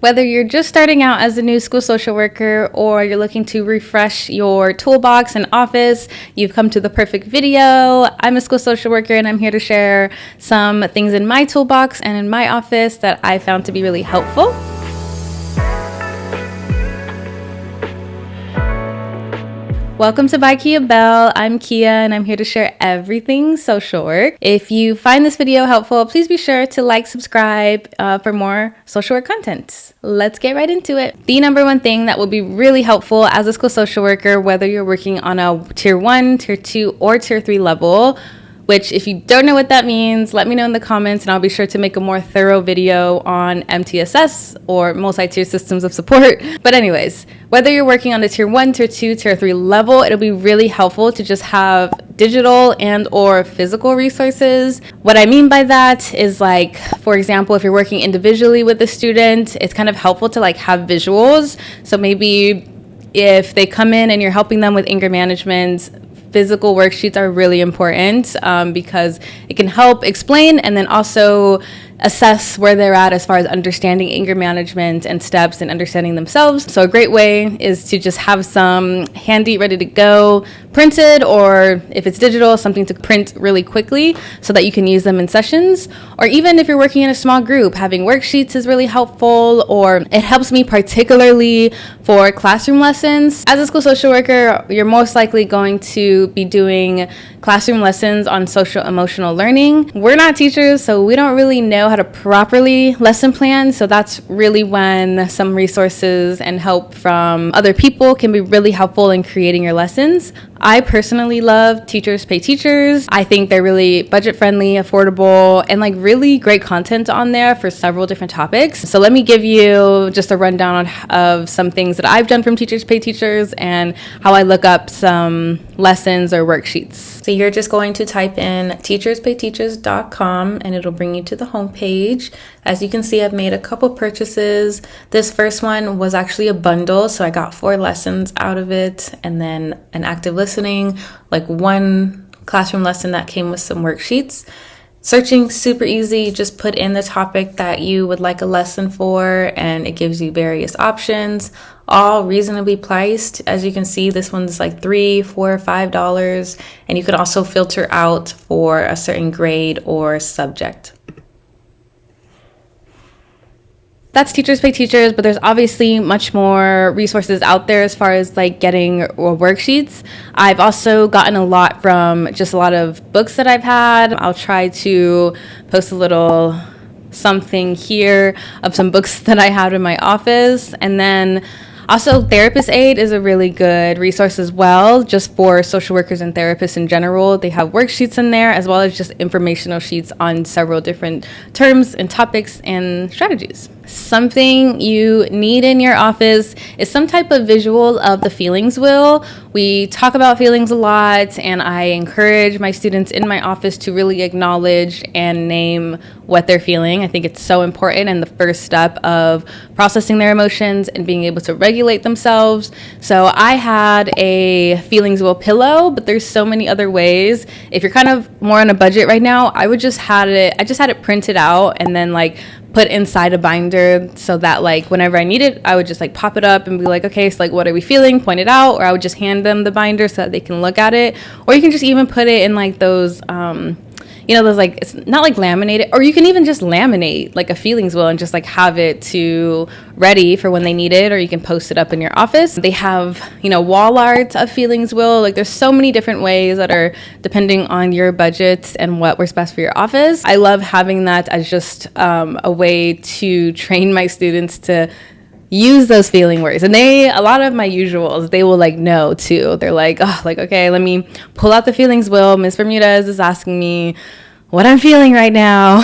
Whether you're just starting out as a new school social worker or you're looking to refresh your toolbox and office, you've come to the perfect video. I'm a school social worker and I'm here to share some things in my toolbox and in my office that I found to be really helpful. Welcome to By Kia Bell. I'm Kia and I'm here to share everything social work. If you find this video helpful, please be sure to like, subscribe for more social work content. Let's get right into it. The number one thing that will be really helpful as a school social worker, whether you're working on a tier 1, tier 2, or tier 3 level, which if you don't know what that means, let me know in the comments and I'll be sure to make a more thorough video on MTSS or multi-tier systems of support. But anyways, whether you're working on the tier 1, tier 2, tier 3 level, it'll be really helpful to just have digital and or physical resources. What I mean by that is, like, for example, if you're working individually with a student, it's kind of helpful to have visuals. So maybe if they come in and you're helping them with anger management, physical worksheets are really important because it can help explain and then also assess where they're at as far as understanding anger management and steps and understanding themselves. So a great way is to just have some handy, ready to go, printed, or if it's digital, something to print really quickly so that you can use them in sessions. Or even if you're working in a small group, having worksheets is really helpful, or it helps me particularly for classroom lessons. As a school social worker, you're most likely going to be doing classroom lessons on social emotional learning. We're not teachers, so we don't really know how to properly lesson plan. So that's really when some resources and help from other people can be really helpful in creating your lessons. I personally love Teachers Pay Teachers. I think they're really budget friendly, affordable, and really great content on there for several different topics. So let me give you just a rundown of some things that I've done from Teachers Pay Teachers and how I look up some lessons or worksheets. So you're just going to type in teacherspayteachers.com and it'll bring you to the homepage. As you can see, I've made a couple purchases. This first one was actually a bundle, so I got 4 lessons out of it, and then an active listening, one classroom lesson that came with some worksheets. Searching, super easy. Just put in the topic that you would like a lesson for, and it gives you various options, all reasonably priced. As you can see, this one's $3, $4, $5, and you can also filter out for a certain grade or subject. That's Teachers Pay Teachers, but there's obviously much more resources out there as far as getting worksheets. I've also gotten a lot from just a lot of books that I've had. I'll try to post a little something here of some books that I have in my office. And then also, Therapist Aid is a really good resource as well, just for social workers and therapists in general. They have worksheets in there as well as just informational sheets on several different terms and topics and strategies. Something you need in your office is some type of visual of the feelings wheel. We talk about feelings a lot, and I encourage my students in my office to really acknowledge and name what they're feeling. I think it's so important and the first step of processing their emotions and being able to regulate themselves. So I had a feelings wheel pillow, but there's so many other ways. If you're kind of more on a budget right now, I just had it printed out and then put inside a binder so that whenever I need it, I would just pop it up and be okay, so what are we feeling? Point it out, or I would just hand them the binder so that they can look at it. Or you can just even put it in those those it's not laminated, or you can even just laminate a feelings wheel and just have it to ready for when they need it, or you can post it up in your office. They have wall art of feelings wheel. There's so many different ways that are depending on your budget and what works best for your office. I love having that as just a way to train my students to use those feeling words. And a lot of my usuals, they will know too. They're okay, let me pull out the feelings wheel. Miss Bermudez is asking me what I'm feeling right now.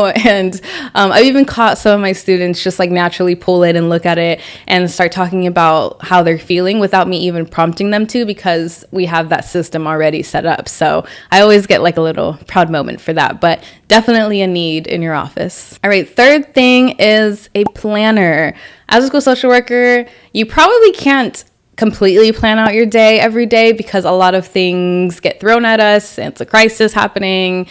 And I've even caught some of my students just naturally pull it and look at it and start talking about how they're feeling without me even prompting them to, because we have that system already set up. So I always get a little proud moment for that, but definitely a need in your office. All right, third thing is a planner. As a school social worker, you probably can't completely plan out your day every day because a lot of things get thrown at us and it's a crisis happening.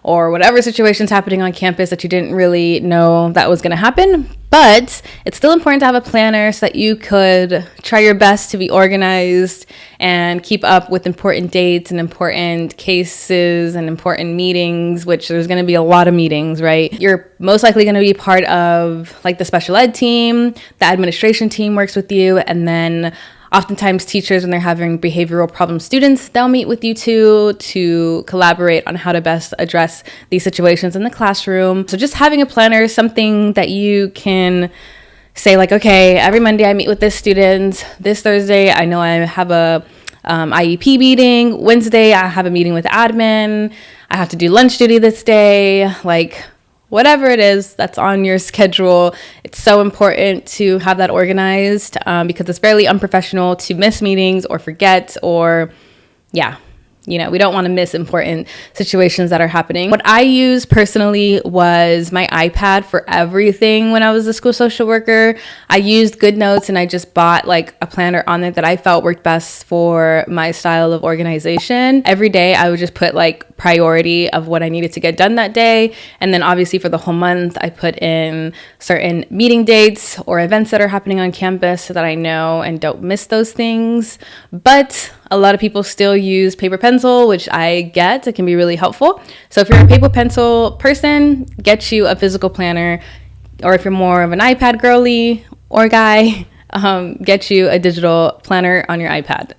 or whatever situation's happening on campus that you didn't really know that was going to happen. But it's still important to have a planner so that you could try your best to be organized and keep up with important dates and important cases and important meetings, which there's going to be a lot of meetings, right? You're most likely going to be part of like the special ed team, the administration team works with you, and then oftentimes teachers, when they're having behavioral problem students, they'll meet with you too to collaborate on how to best address these situations in the classroom. So just having a planner is something that you can say like, okay, every Monday I meet with this student. This Thursday, I know I have a IEP meeting. Wednesday, I have a meeting with admin. I have to do lunch duty this day. Like, whatever it is that's on your schedule, it's so important to have that organized because it's fairly unprofessional to miss meetings or forget or, we don't want to miss important situations that are happening. What I used personally was my iPad for everything when I was a school social worker. I used GoodNotes and I just bought like a planner on it that I felt worked best for my style of organization. Every day I would just put like priority of what I needed to get done that day. And then obviously for the whole month, I put in certain meeting dates or events that are happening on campus so that I know and don't miss those things. But a lot of people still use paper pencil, which I get. It can be really helpful. So if you're a paper pencil person, get you a physical planner. Or if you're more of an iPad girly or guy, get you a digital planner on your iPad.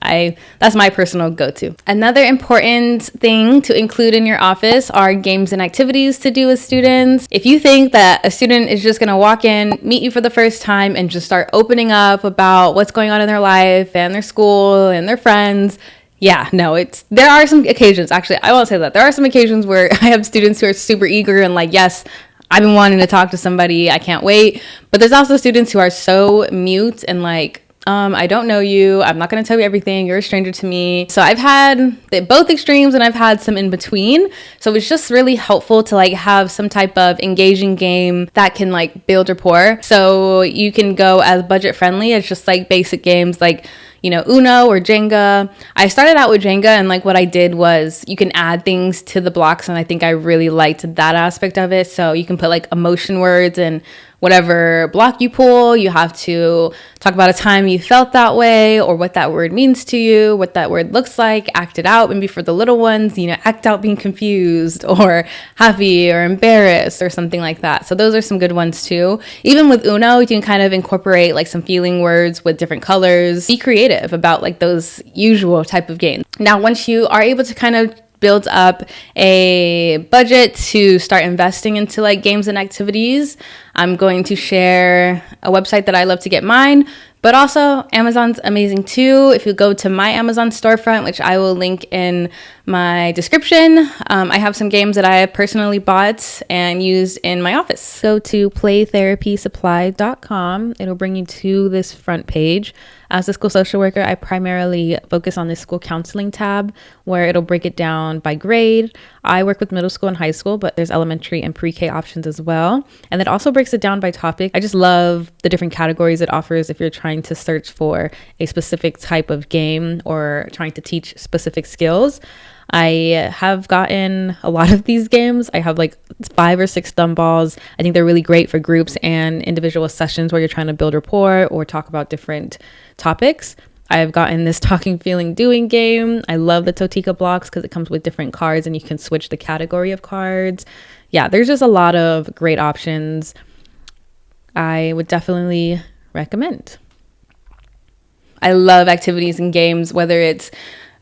That's my personal go-to. Another important thing to include in your office are games and activities to do with students. If you think that a student is just going to walk in, meet you for the first time, and just start opening up about what's going on in their life and their school and their friends, there are some occasions, actually, I won't say that. There are some occasions where I have students who are super eager and like, yes, I've been wanting to talk to somebody. I can't wait. But there's also students who are so mute and like, I don't know you. I'm not going to tell you everything. You're a stranger to me. So I've had both extremes and I've had some in between. So it's just really helpful to like have some type of engaging game that can like build rapport. So you can go as budget friendly as just like basic games like Uno or Jenga. I started out with Jenga and like what I did was you can add things to the blocks and I think I really liked that aspect of it. So you can put like emotion words and whatever block you pull, you have to talk about a time you felt that way or what that word means to you, what that word looks like, act it out. Maybe for the little ones, act out being confused or happy or embarrassed or something like that. So those are some good ones too. Even with Uno, you can kind of incorporate like some feeling words with different colors. Be creative about like those usual type of games. Now, once you are able to kind of build up a budget to start investing into like games and activities, I'm going to share a website that I love to get mine, but also Amazon's amazing too. If you go to my Amazon storefront, which I will link in my description, I have some games that I have personally bought and used in my office. Go to playtherapysupply.com. It'll bring you to this front page. As a school social worker, I primarily focus on the school counseling tab where it'll break it down by grade. I work with middle school and high school, but there's elementary and pre-K options as well. And it also breaks it down by topic. I just love the different categories it offers if you're trying to search for a specific type of game or trying to teach specific skills. I have gotten a lot of these games. I have like 5 or 6 thumb balls. I think they're really great for groups and individual sessions where you're trying to build rapport or talk about different topics. I've gotten this talking, feeling, doing game. I love the Totika blocks because it comes with different cards and you can switch the category of cards. Yeah, there's just a lot of great options. I would definitely recommend. I love activities and games, whether it's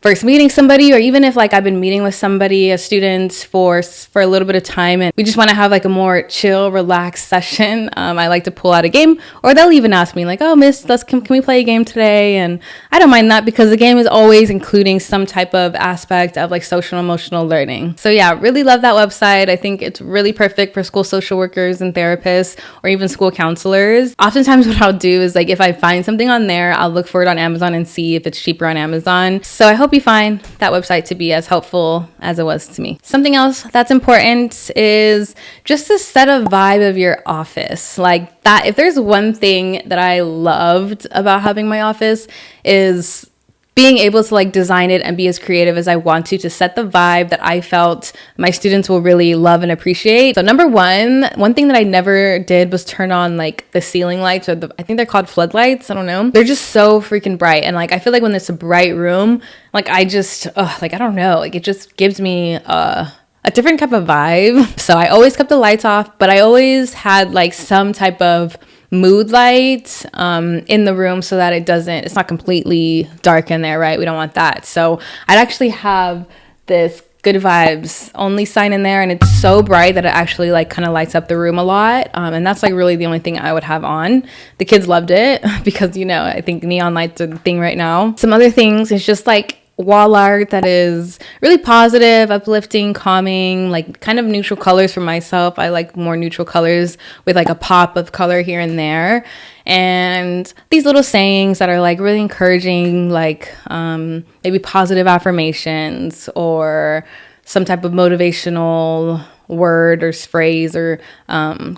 first meeting somebody or even if like I've been meeting with somebody, a student for a little bit of time and we just want to have like a more chill, relaxed session. I like to pull out a game or they'll even ask me like, oh, miss, can we play a game today? And I don't mind that because the game is always including some type of aspect of like social and emotional learning. So yeah, really love that website. I think it's really perfect for school social workers and therapists or even school counselors. Oftentimes what I'll do is like if I find something on there, I'll look for it on Amazon and see if it's cheaper on Amazon. So I hope you find that website to be as helpful as it was to me. Something else that's important is just to set a vibe of your office. Like that, if there's one thing that I loved about having my office is being able to like design it and be as creative as I want to set the vibe that I felt my students will really love and appreciate. So number one thing that I never did was turn on like the ceiling lights, or I think they're called floodlights. I don't know. They're just so freaking bright. And like, I feel like when it's a bright room, like I just, I don't know, like it just gives me a different type of vibe. So I always kept the lights off, but I always had like some type of mood light in the room so that it's not completely dark in there, right? We don't want that. So I'd actually have this good vibes only sign in there, and it's so bright that it actually like kind of lights up the room a lot. And that's like really the only thing I would have on. The kids loved it because, I think neon lights are the thing right now. Some other things is just like wall art that is really positive, uplifting, calming, like kind of neutral colors for myself. I like more neutral colors with like a pop of color here and there. And these little sayings that are like really encouraging, like maybe positive affirmations or some type of motivational word or phrase or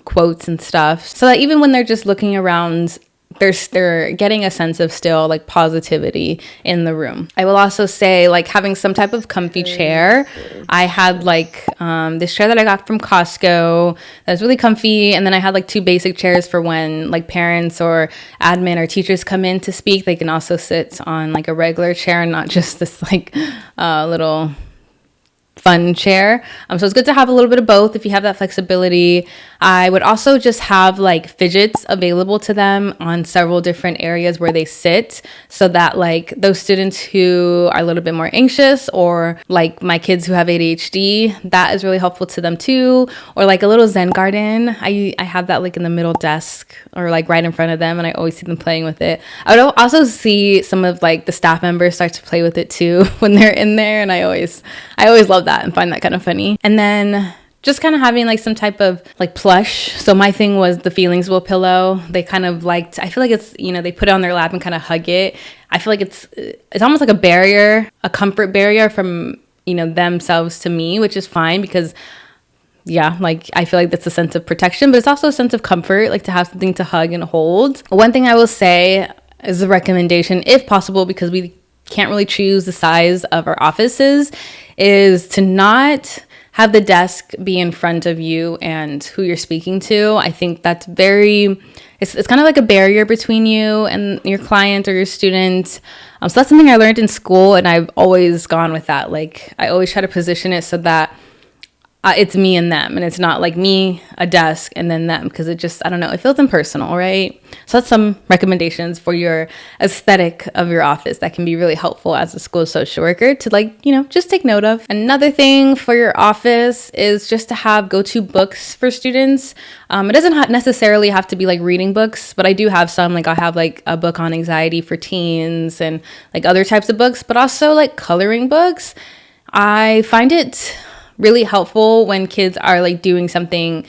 quotes and stuff. So that even when they're just looking around, they're getting a sense of still like positivity in the room. I will also say like having some type of comfy chair. I had like this chair that I got from Costco that's really comfy, and then I had like 2 basic chairs for when like parents or admin or teachers come in to speak. They can also sit on like a regular chair and not just this like little fun chair. So it's good to have a little bit of both if you have that flexibility. I would also just have like fidgets available to them on several different areas where they sit, so that like those students who are a little bit more anxious, or like my kids who have ADHD, that is really helpful to them too. Or like a little Zen garden. I have that like in the middle desk or like right in front of them, and I always see them playing with it. I would also see some of like the staff members start to play with it too when they're in there, and I always love that and find that kind of funny. And then just kind of having like some type of like plush. So my thing was the Feelings Will pillow. They kind of liked, I feel like it's, they put it on their lap and kind of hug it. I feel like it's almost like a barrier, a comfort barrier from, themselves to me, which is fine because like I feel like that's a sense of protection, but it's also a sense of comfort, like to have something to hug and hold. One thing I will say is a recommendation, if possible, because we can't really choose the size of our offices, is to not have the desk be in front of you and who you're speaking to. I think that's it's kind of like a barrier between you and your client or your student. So that's something I learned in school, and I've always gone with that. Like I always try to position it so that it's me and them, and it's not like me, a desk, and then them, because it just, I don't know, it feels impersonal, right? So that's some recommendations for your aesthetic of your office that can be really helpful as a school social worker to like, just take note of. Another thing for your office is just to have go-to books for students. It doesn't necessarily have to be like reading books, but I do have some, like I'll have like a book on anxiety for teens and like other types of books, but also like coloring books. I find it really helpful when kids are like doing something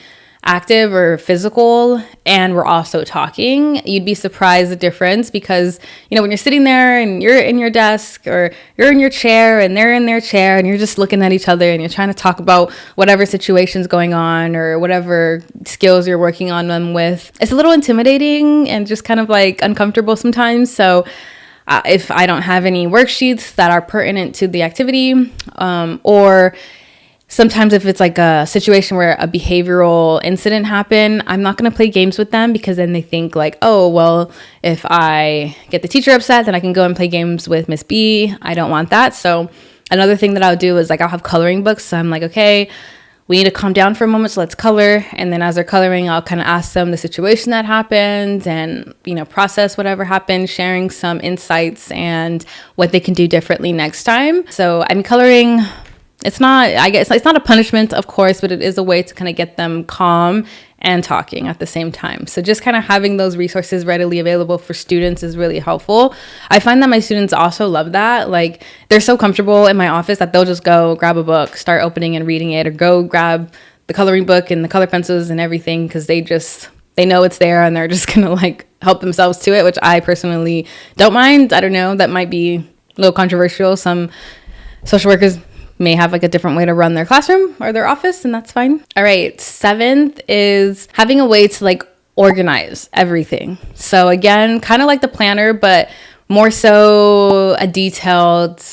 active or physical and we're also talking. You'd be surprised the difference, because when you're sitting there and you're in your desk or you're in your chair and they're in their chair and you're just looking at each other and you're trying to talk about whatever situation's going on or whatever skills you're working on them with, it's a little intimidating and just kind of like uncomfortable sometimes. So if I don't have any worksheets that are pertinent to the activity, or sometimes if it's like a situation where a behavioral incident happened, I'm not going to play games with them, because then they think like, oh, well, if I get the teacher upset, then I can go and play games with Miss B. I don't want that. So another thing that I'll do is like I'll have coloring books. So I'm like, okay, we need to calm down for a moment, so let's color. And then as they're coloring, I'll kind of ask them the situation that happened and, process whatever happened, sharing some insights and what they can do differently next time. So I'm coloring. It's not a punishment, of course, but it is a way to kind of get them calm and talking at the same time. So just kind of having those resources readily available for students is really helpful. I find that my students also love that. Like they're so comfortable in my office that they'll just go grab a book, start opening and reading it, or go grab the coloring book and the color pencils and everything, because they know it's there and they're just going to like help themselves to it, which I personally don't mind. I don't know, that might be a little controversial. Some social workers may have like a different way to run their classroom or their office, and that's fine. All right, 7th is having a way to like organize everything. So again, kind of like the planner, but more so a detailed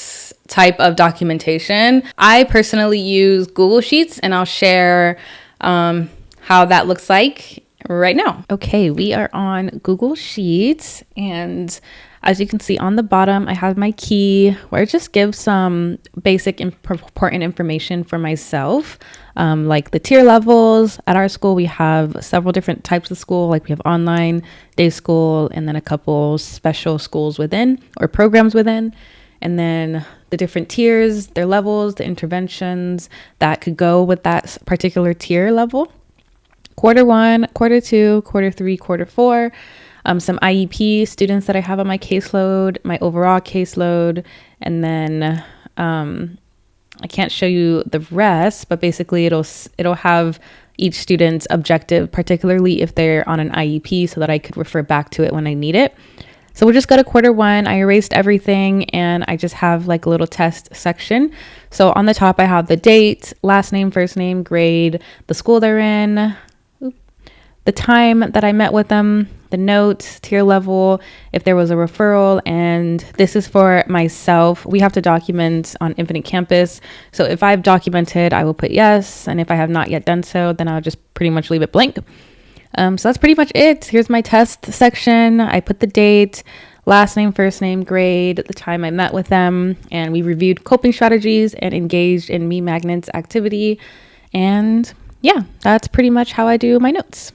type of documentation. I personally use Google Sheets, and I'll share how that looks like right now. Okay, we are on Google Sheets, and as you can see on the bottom, I have my key where it just gives some basic important information for myself, like the tier levels. At our school, we have several different types of school, like we have online, day school, and then a couple special schools within or programs within. And then the different tiers, their levels, the interventions that could go with that particular tier level. Quarter 1, quarter 2, quarter 3, quarter 4. Some IEP students that I have on my caseload, my overall caseload, and then I can't show you the rest, but basically it'll have each student's objective, particularly if they're on an IEP, so that I could refer back to it when I need it. So we'll just go to quarter 1. I erased everything, and I just have like a little test section. So on the top, I have the date, last name, first name, grade, the school they're in, the time that I met with them, the notes, tier level, if there was a referral, and this is for myself. We have to document on Infinite Campus. So if I've documented, I will put yes, and if I have not yet done so, then I'll just pretty much leave it blank. So that's pretty much it. Here's my test section. I put the date, last name, first name, grade, the time I met with them, and we reviewed coping strategies and engaged in Me Magnets activity. And yeah, that's pretty much how I do my notes.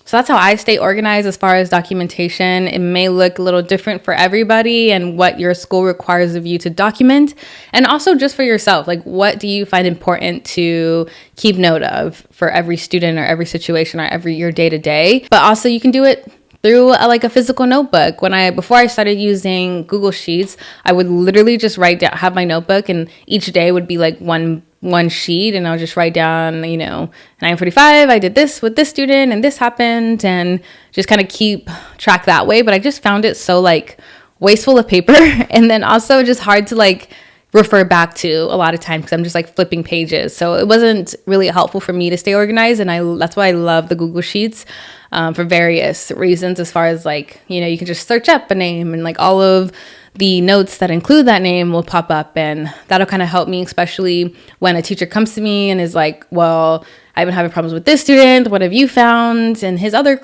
So that's how I stay organized as far as documentation. It may look a little different for everybody and what your school requires of you to document. And also just for yourself, like what do you find important to keep note of for every student or every situation or your day to day. But also you can do it through a physical notebook. Before I started using Google Sheets, I would literally just have my notebook, and each day would be like one sheet, and I'll just write down, 9:45, I did this with this student and this happened, and just kind of keep track that way. But I just found it so wasteful of paper and then also just hard to refer back to a lot of times because I'm just flipping pages. So it wasn't really helpful for me to stay organized, and that's why I love the Google Sheets for various reasons, as far as you can just search up a name, and all of the notes that include that name will pop up, and that'll kind of help me, especially when a teacher comes to me and is like, well, I've been having problems with this student. What have you found in his other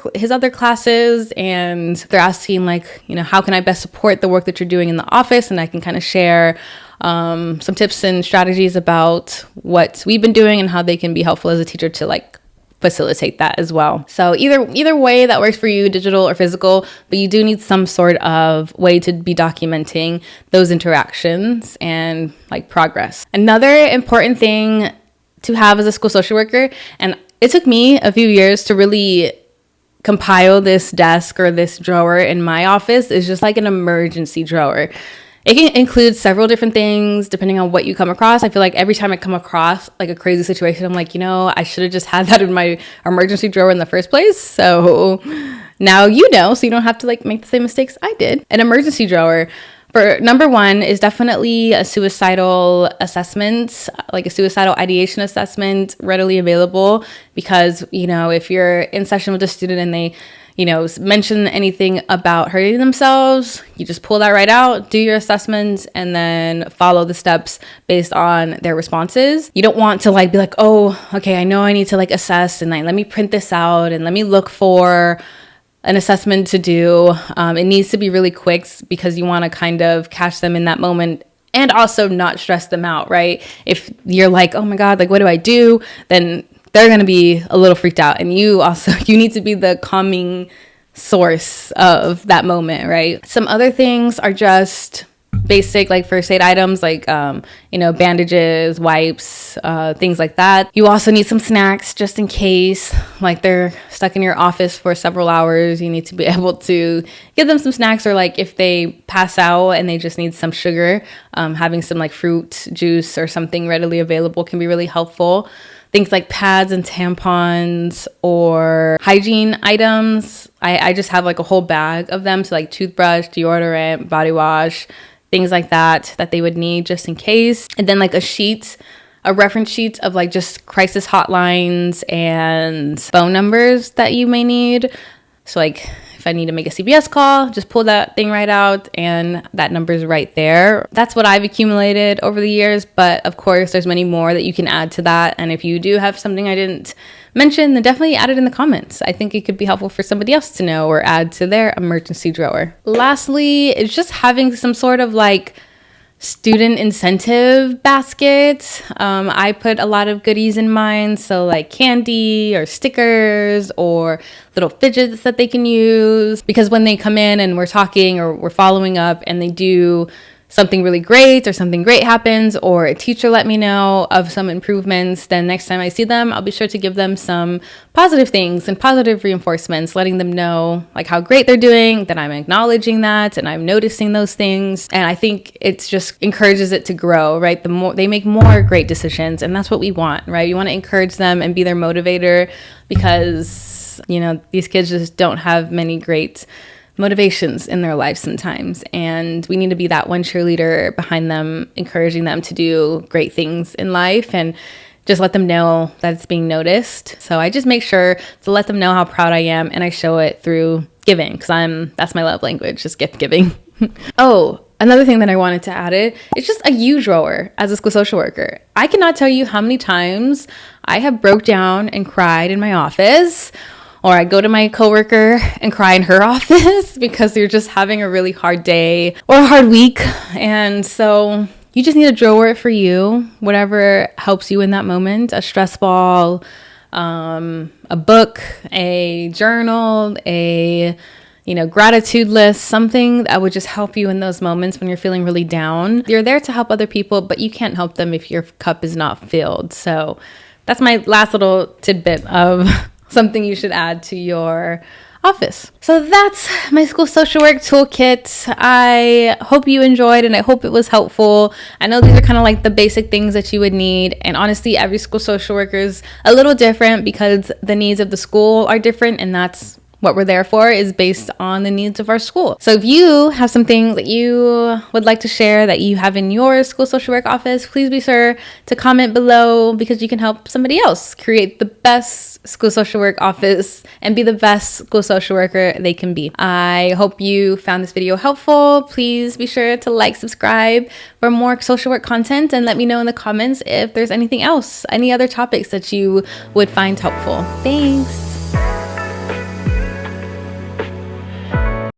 classes? And they're asking how can I best support the work that you're doing in the office? And I can kind of share some tips and strategies about what we've been doing and how they can be helpful as a teacher to facilitate that as well. So either way that works for you, digital or physical, but you do need some sort of way to be documenting those interactions and progress. Another important thing to have as a school social worker, and it took me a few years to really compile this desk or this drawer in my office, is just an emergency drawer. It can include several different things depending on what you come across. I feel like every time I come across a crazy situation, I'm I should have just had that in my emergency drawer in the first place. So now so you don't have to make the same mistakes I did. An emergency drawer for number 1 is definitely a suicidal assessment, a suicidal ideation assessment, readily available, because if you're in session with a student and they mention anything about hurting themselves, you just pull that right out, do your assessment, and then follow the steps based on their responses. You don't want to be oh, okay, I know I need to assess, and let me print this out and let me look for an assessment to do. It needs to be really quick because you want to kind of catch them in that moment and also not stress them out, right? If you're oh my God, what do I do? Then they're going to be a little freaked out, and you need to be the calming source of that moment, right? Some other things are just basic first aid items, bandages, wipes, things like that. You also need some snacks just in case they're stuck in your office for several hours. You need to be able to give them some snacks, or if they pass out and they just need some sugar, having some fruit juice or something readily available can be really helpful. Things like pads and tampons or hygiene items. I just have a whole bag of them. So toothbrush, deodorant, body wash, things like that they would need just in case. And then a reference sheet of just crisis hotlines and phone numbers that you may need. So if I need to make a CBS call, just pull that thing right out and that number's right there. That's what I've accumulated over the years, but of course there's many more that you can add to that. And if you do have something I didn't mention, then definitely add it in the comments. I think it could be helpful for somebody else to know or add to their emergency drawer. Lastly, it's just having some sort of like student incentive basket. I put a lot of goodies in mine, so like candy or stickers or little fidgets that they can use, because when they come in and we're talking or we're following up and they do something really great or something great happens or a teacher let me know of some improvements, then next time I see them, I'll be sure to give them some positive things and positive reinforcements, letting them know like how great they're doing, that I'm acknowledging that and I'm noticing those things. And I think it's just encourages it to grow, right? The more they make more great decisions, and that's what we want, right? You want to encourage them and be their motivator, because, you know, these kids just don't have many great motivations in their lives sometimes, and we need to be that one cheerleader behind them, encouraging them to do great things in life and just let them know that it's being noticed. So I just make sure to let them know how proud I am, and I show it through giving, because that's my love language, just gift giving. Oh, another thing that I wanted to add it's just a U drawer as a school social worker. I cannot tell you how many times I have broke down and cried in my office, or I go to my coworker and cry in her office because they're just having a really hard day or a hard week. And so you just need a drawer for you, whatever helps you in that moment. A stress ball, a book, a journal, a gratitude list, something that would just help you in those moments when you're feeling really down. You're there to help other people, but you can't help them if your cup is not filled. So that's my last little tidbit of something you should add to your office. So that's my school social work toolkit. I hope you enjoyed and I hope it was helpful. I know these are kind of like the basic things that you would need. And honestly, every school social worker is a little different because the needs of the school are different, and that's what we're there for, is based on the needs of our school. So if you have something that you would like to share that you have in your school social work office, please be sure to comment below, because you can help somebody else create the best school social work office and be the best school social worker they can be. I hope you found this video helpful. Please be sure to like, subscribe for more social work content, and let me know in the comments if there's anything else, any other topics that you would find helpful. Thanks.